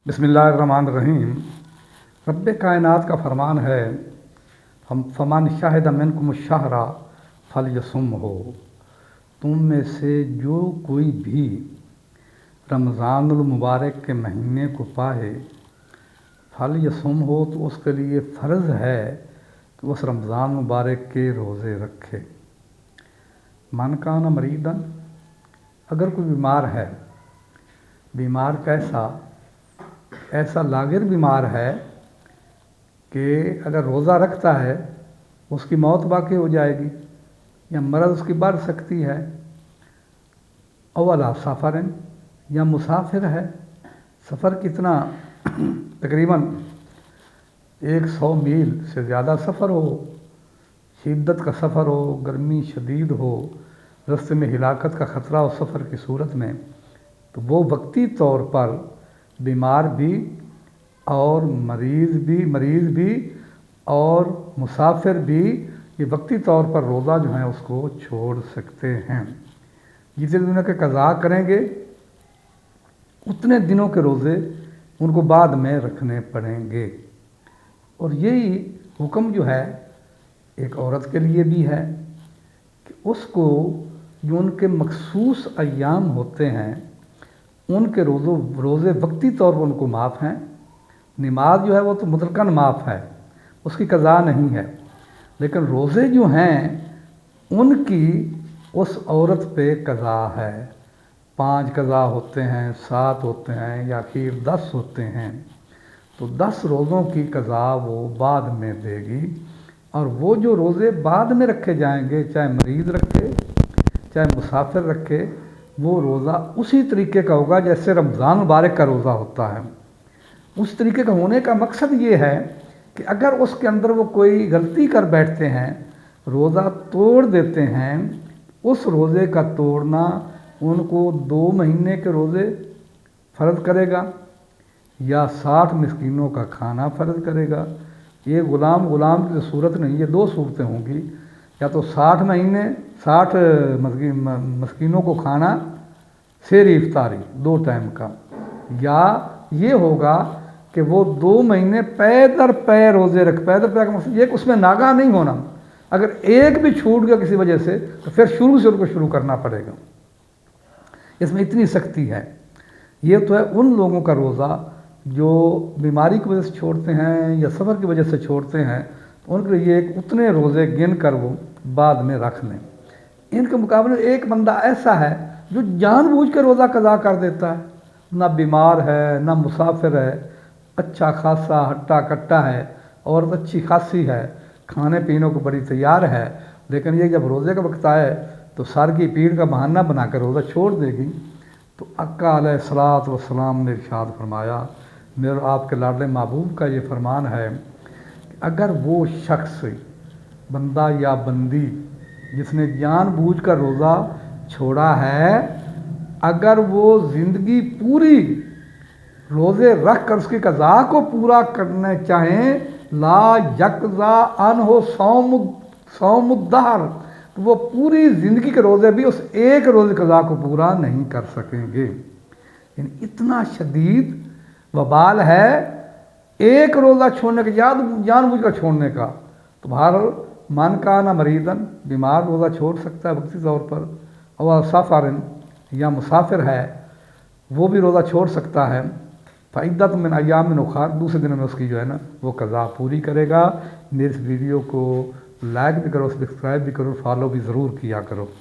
बिस्मिल्लाहिर्रहमानिर्रहीम। रब्ब कायनात का फरमान है, हम फमान शाहिद मिनकुम शहरा फलयसुम हो। तुम में से जो कोई भी रमज़ानुल मुबारक के महीने को पाए फलयसुम हो, तो उसके लिए फ़र्ज़ है कि उस रमज़ान मुबारक के रोज़े रखे। मन कान मरीदन, अगर कोई बीमार है, बीमार कैसा, ऐसा लागिर बीमार है कि अगर रोज़ा रखता है उसकी मौत वाक़ई हो जाएगी या मरज़ उसकी बढ़ सकती है। अवला सफ़रन, या मुसाफिर है, सफ़र कितना तकरीबन 100 मील से ज़्यादा सफ़र हो, शिद्दत का सफ़र हो, गर्मी शदीद हो, रास्ते में हिलाकत का ख़तरा हो सफ़र की सूरत में, तो वो वक्ती तौर पर बीमार भी और मरीज़ भी और मुसाफिर भी ये वक्ती तौर पर रोज़ा जो है उसको छोड़ सकते हैं। जितने दिनों के क़ज़ा करेंगे उतने दिनों के रोज़े उनको बाद में रखने पड़ेंगे। और यही हुक्म जो है एक औरत के लिए भी है कि उसको जो उनके मखसूस अय्याम होते हैं उनके रोज़े वक्ती तौर पर उनको माफ़ हैं। नमाज जो है वो तो मुतलकन माफ़ है, उसकी क़ज़ा नहीं है, लेकिन रोज़े जो हैं उनकी उस औरत पे क़ज़ा है। 5 क़ज़ा होते हैं, 7 होते हैं या फिर 10 होते हैं, तो 10 रोज़ों की क़ज़ा वो बाद में देगी। और वो जो रोज़े बाद में रखे जाएंगे, चाहे मरीज़ रखे चाहे मुसाफिर रखे, वो रोज़ा उसी तरीके का होगा जैसे रमज़ान मुबारक का रोज़ा होता है। उस तरीके का होने का मकसद ये है कि अगर उसके अंदर वो कोई गलती कर बैठते हैं, रोज़ा तोड़ देते हैं, उस रोज़े का तोड़ना उनको 2 महीने के रोज़े फ़र्ज़ करेगा या 60 मिस्कीनों का खाना फ़र्ज़ करेगा। ये ग़ुलाम की सूरत नहीं, ये 2 सूरतें होंगी, या तो 60 मस्कीनों को खाना सेहरी इफ्तारी 2 टाइम का, या ये होगा कि वो 2 महीने पै दर पै रोज़े का मतलब ये उसमें नागा नहीं होना। अगर एक भी छूट गया किसी वजह से तो फिर शुरू से उनको शुरू करना पड़ेगा। इसमें इतनी सख्ती है। ये तो है उन लोगों का रोज़ा जो बीमारी की वजह से छोड़ते हैं या सफ़र की वजह से छोड़ते हैं, तो उनके लिए एक उतने रोज़े गिन कर वो बाद में रख लें। इनके मुकाबले एक बंदा ऐसा है जो जानबूझ के रोज़ा क़ज़ा कर देता है, ना बीमार है ना मुसाफिर है, अच्छा खासा हट्टा कट्टा है, औरत अच्छी खासी है, खाने पीने को बड़ी तैयार है, लेकिन ये जब रोज़े का वक्त आए तो सर की पीड़ का बहाना बनाकर रोज़ा छोड़ देगी। तो अक्का अलैहिस्सलात वस्सलाम ने इरशाद फरमाया, मेरे आपके लाडले महबूब का ये फरमान है कि अगर वो शख्स बंदा या बंदी जिसने जानबूझकर रोज़ा छोड़ा है, अगर वो ज़िंदगी पूरी रोज़े रख कर उसकी क़ज़ा को पूरा करना चाहें, ला यक़ज़ा अनहु सौमुद्दहर, तो वो पूरी ज़िंदगी के रोज़े भी उस एक रोज़े क़ज़ा को पूरा नहीं कर सकेंगे। इतना शदीद वबाल है एक रोज़ा छोड़ने का, जानबूझ कर छोड़ने का। तो बहरहाल मन कान मरीदन, बीमार रोज़ा छोड़ सकता है वक्ती तौर पर, और सफ़रन या मुसाफिर है वो भी रोज़ा छोड़ सकता है। फ़इद्दत मिन अय्यामिन उख़र, दूसरे दिन में उसकी जो है ना वो क़ज़ा पूरी करेगा। मेरे इस वीडियो को लाइक भी करो, सब्सक्राइब भी करो, फॉलो भी ज़रूर किया करो।